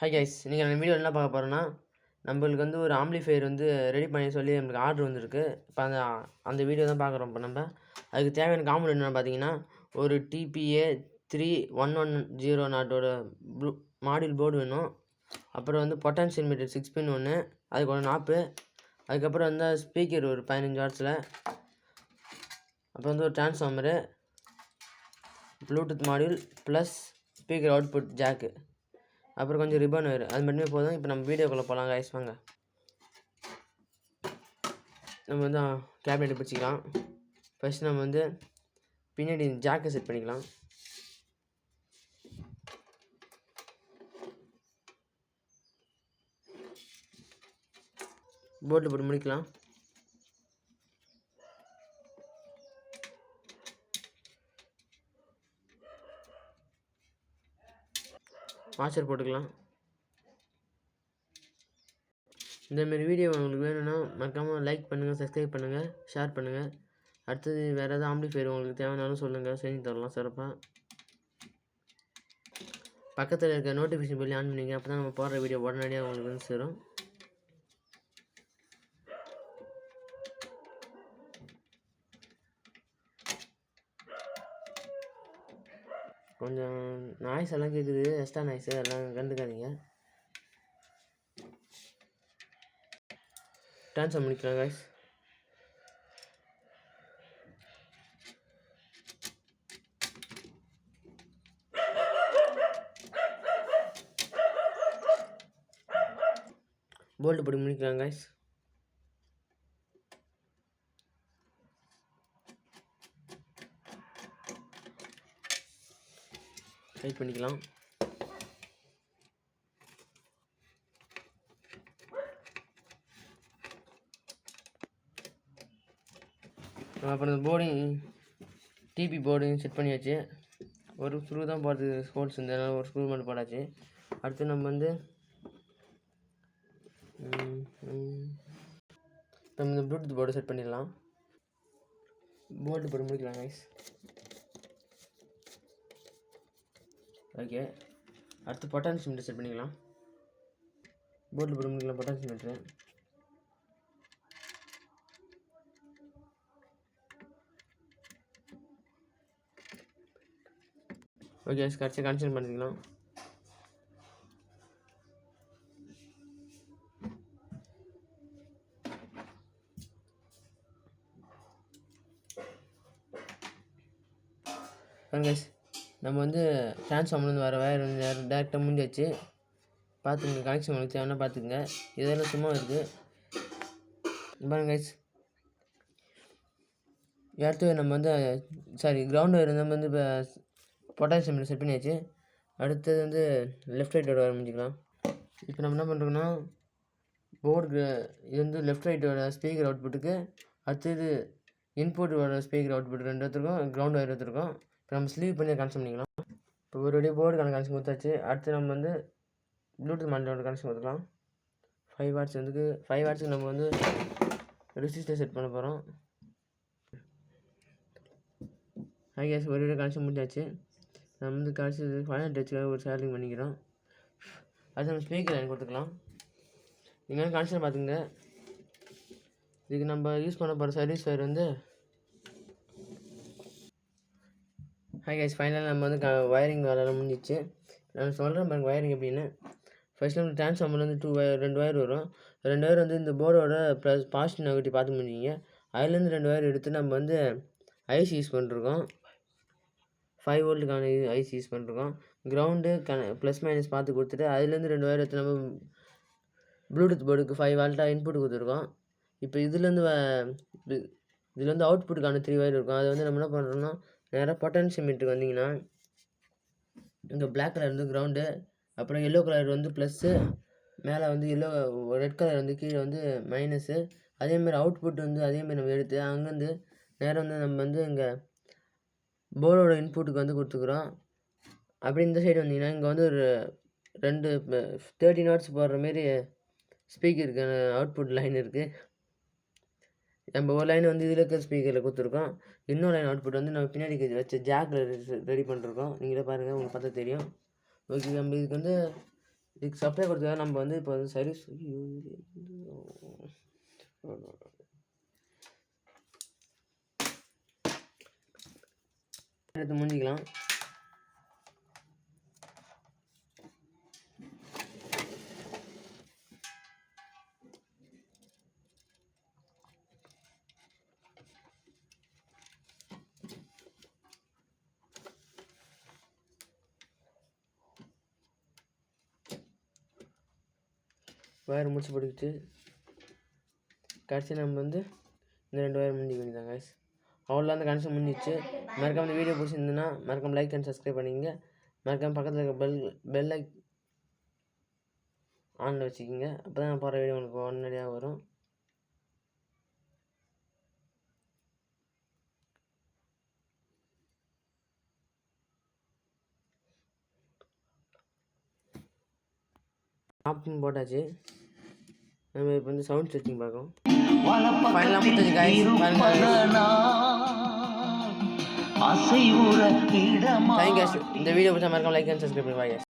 Hi guys, இன்றைக்கி நான் video என்ன பார்க்க போகிறேன்னா, நம்மளுக்கு வந்து ஒரு ஆம்ப்ளிஃபையர் வந்து ரெடி பண்ணி சொல்லி நம்மளுக்கு ஆர்டர் வந்திருக்கு. இப்போ அந்த வீடியோ தான் பார்க்குறோம். இப்போ நம்ம அதுக்கு தேவையான காம்பனன்ட் என்னென்னு பார்த்தீங்கன்னா, ஒரு TPA 3110 மாடியூல் போர்டு வேணும். அப்புறம் வந்து பொட்டான்ஷியல் மீட்டர் 6 பின் ஒன்று, அதுக்கு ஒரு நாப்பு. அதுக்கப்புறம் வந்து ஸ்பீக்கர் ஒரு 15 வாட்ஸில். அப்புறம் வந்து ஒரு transformer, Bluetooth module plus speaker output jack, அப்புறம் கொஞ்சம் ரிப்பன் வரும். அது மட்டுமே போதும். இப்போ நம்ம வீடியோக்குள்ளே போகலாம் கைஸ், வாங்க. நம்ம வந்து கேபினெட் பிடிச்சிக்கலாம். ஃபஸ்ட் நம்ம வந்து பின்னாடி ஜாக்கை செட் பண்ணிக்கலாம். போர்டில் போட்டு முடிக்கலாம். வாட்சர் போட்டுக்கலாம். இந்தமாரி வீடியோ உங்களுக்கு வேணும்னா மறக்காமல் லைக் பண்ணுங்கள், சப்ஸ்கிரைப் பண்ணுங்கள், ஷேர் பண்ணுங்கள். அடுத்தது வேறு ஏதாவது ஆம்ப்ளிஃபையர் உங்களுக்கு தேவைனாலும் சொல்லுங்கள், செஞ்சு தரலாம் சிறப்பாக. பக்கத்தில் இருக்க நோட்டிஃபிகேஷன் பில் ஆன் பண்ணிங்க, அப்போ தான் நம்ம போடுற வீடியோ உடனடியாக உங்களுக்கு வந்து சேரும். கொஞ்சம் நாய்ஸ் எல்லாம் கேட்குது, எக்ஸ்ட்ரா நாய்ஸு எல்லாம் கண்டுக்காதீங்க. ட்ரான்ஸ்ஃபார்ம் பண்ணிக்கலாம் கைஸ். போல்ட் போட்டு முடிக்கலாம் கைஸ். டைட் பண்ணிக்கலாம். அப்புறம் இந்த போர்டையும் டிபி போர்டையும் செட் பண்ணியாச்சு. ஒரு ஸ்க்ரூ தான் போடுறது, ஹோல்ஸ் இருந்ததுனால ஒரு ஸ்க்ரூ மட்டும் போடாச்சு. அடுத்து நம்ம வந்து நம்ம இந்த ப்ளூடூத் போர்டு செட் பண்ணிடலாம். போர்டு போட்டு முடிக்கலாம் கைஸ். ஓகே, அடுத்து பொட்டான்ஷியல் மீட்டர் செட் பண்ணிக்கலாம். போர்டில் போட்டு முடிக்கலாம் பொட்டான்ஷியல் மீட்ரு. ஓகே, கடைசி கனெக்ஷன் பண்ணிக்கலாம். கைஸ், நம்ம வந்து டிரான்ஸ்ஃபார்மர்லேருந்து வர வயர் வந்து டேரெக்டாக முடிஞ்சாச்சு. பார்த்துங்க, கனெக்ஷன் உங்களுக்கு தேவைன்னா பார்த்துக்குங்க. இதெல்லாம் சும்மா இருக்குது பாருங்க கைஸ். அடுத்து நம்ம வந்து கிரவுண்ட் வயர் நம்ம வந்து இப்போ பொட்டாசியம் மீட்டர் செட் பண்ணியாச்சு. அடுத்தது வந்து லெஃப்ட் ரைட்டோட வர முடிஞ்சிக்கலாம். இப்போ நம்ம என்ன பண்ணுறோம்னா, போர்டு இது வந்து லெஃப்ட் ரைட்டோட ஸ்பீக்கர் அவுட்புட்டுக்கு, அடுத்தது இன்புட்டோட ஸ்பீக்கர் அவுட்புட் ரெண்டு எடுத்துருக்கோம், கிரவுண்ட் வயர் எடுத்துருக்கோம். இப்போ நம்ம ஸ்லீவ் பண்ணி கனெக்ஷன் பண்ணிக்கலாம். இப்போ ஒரு போர்டுக்கான கனெக்ஷன் கொடுத்தாச்சு. அடுத்து நம்ம வந்து ப்ளூடூத் மானிட்டரோட கனெக்ஷன் கொடுத்துக்கலாம். 5 வாட்ஸ் வந்து 5 வாட்ஸுக்கு நம்ம வந்து ரெசிஸ்டர் செட் பண்ண போகிறோம். கேஸ் ஒரு கனெக்ஷன் முடிஞ்சாச்சு. நம்ம வந்து கடைசி 500 டச்சுக்காக ஒரு சேரிங் பண்ணிக்கிறோம். அடுத்து நம்ம ஸ்பீக்கர் லைன் கொடுத்துக்கலாம். நீங்கள் கனெக்ஷன் பார்த்துங்க. இதுக்கு நம்ம யூஸ் பண்ண போகிற சர்வீஸ் வயர் வந்து கைஸ், ஃபைனலாக நம்ம வந்து வயரிங் வேலையெல்லாம் முடிஞ்சிச்சு. நான் சொல்கிறேன் பாருங்கள் வயரிங் எப்படின்னு. ஃபஸ்ட்டு நம்ம டிரான்ஸ்ஃபார்மர் வந்து 2 வயர் வரும். 2 வயர் வந்து இந்த போர்டோட ப்ளஸ் பாசிட்டிவ் நெகட்டிவ் பார்த்து முடிஞ்சிங்க. அதுலேருந்து 2 வயர் எடுத்து நம்ம வந்து ஐசி யூஸ் பண்ணிருக்கோம். 5 வோல்ட்டுக்கான ஐசி யூஸ் பண்ணிருக்கோம். கிரவுண்டு ப்ளஸ் மைனஸ் பார்த்து கொடுத்துட்டு அதுலேருந்து 2 வயர் எடுத்து நம்ம ப்ளூடூத் போர்டுக்கு 5 வால்ட்டாக இன்புட் கொடுத்துருக்கோம். இப்போ இதுலேருந்து அவுட்புட்டுக்கான 3 வயர் இருக்கும். அது வந்து நம்ம என்ன பண்ணுறோம்னா, நேராக பொட்டான்ஷியல் மீட்டருக்கு வந்தீங்கன்னா, இங்கே பிளாக் கலர் வந்து கிரவுண்டு, அப்புறம் எல்லோ கலர் வந்து ப்ளஸ்ஸு, மேலே வந்து ரெட் கலர் வந்து கீழே வந்து மைனஸு. அதேமாதிரி அவுட்புட் வந்து அதேமாதிரி நம்ம எடுத்து அங்கேருந்து நேராக வந்து நம்ம வந்து இங்கே போர்டோட இன்புட்டுக்கு வந்து கொடுத்துக்குறோம். அப்படி இந்த சைடு வந்தீங்கன்னா இங்கே வந்து ஒரு 13 வாட்ஸ் போடுற மாரி ஸ்பீக்கருக்கான அவுட்புட் லைன் இருக்குது. நம்ம ஒரு லைன் வந்து இதில் இருக்க ஸ்பீக்கரில் கொடுத்துருக்கோம். இன்னொரு லைன் அவுட்புட் வந்து நம்ம பின்னாடி வச்ச ஜாக்கில் ரெடி பண்ணிருக்கோம். நீங்களே பாருங்கள், உங்களுக்கு பார்த்தா தெரியும். ஓகே, நம்ம இதுக்கு வந்து இதுக்கு சப்ளை கொடுத்தா நம்ம வந்து இப்போ வந்து சர்வீஸ் எடுத்து முடிஞ்சிக்கலாம். வயர் முடிச்சு போட்டுக்கிட்டு கடைசி நம்ம வந்து இந்த 2 வயர் முடிஞ்சிக்க வேண்டியதான் கைஸ். அவ்வளோ அந்த கனெக்ஷன் முடிஞ்சிச்சு. மறக்காம இந்த வீடியோ பிடிச்சிருந்துன்னா மறக்காம லைக் அண்ட் சப்ஸ்கிரைப் பண்ணிக்கங்க. மறக்காம பக்கத்தில் இருக்க பெல் ஆனில் வச்சுக்கோங்க. அப்போ தான் நான் போகிற வீடியோ உங்களுக்கு உடனடியாக வரும். ஆப்ஷன் போட்டாச்சு. நம்ம இப்போ வந்து சவுண்ட் செட்டிங் பார்க்கும். ஃபைனலாக முடிஞ்சது கைஸ். Thank you. இந்த வீடியோ பிடிச்சா மறக்காம லைக் அண்ட் சப்ஸ்கிரைப் பண்ணுங்க.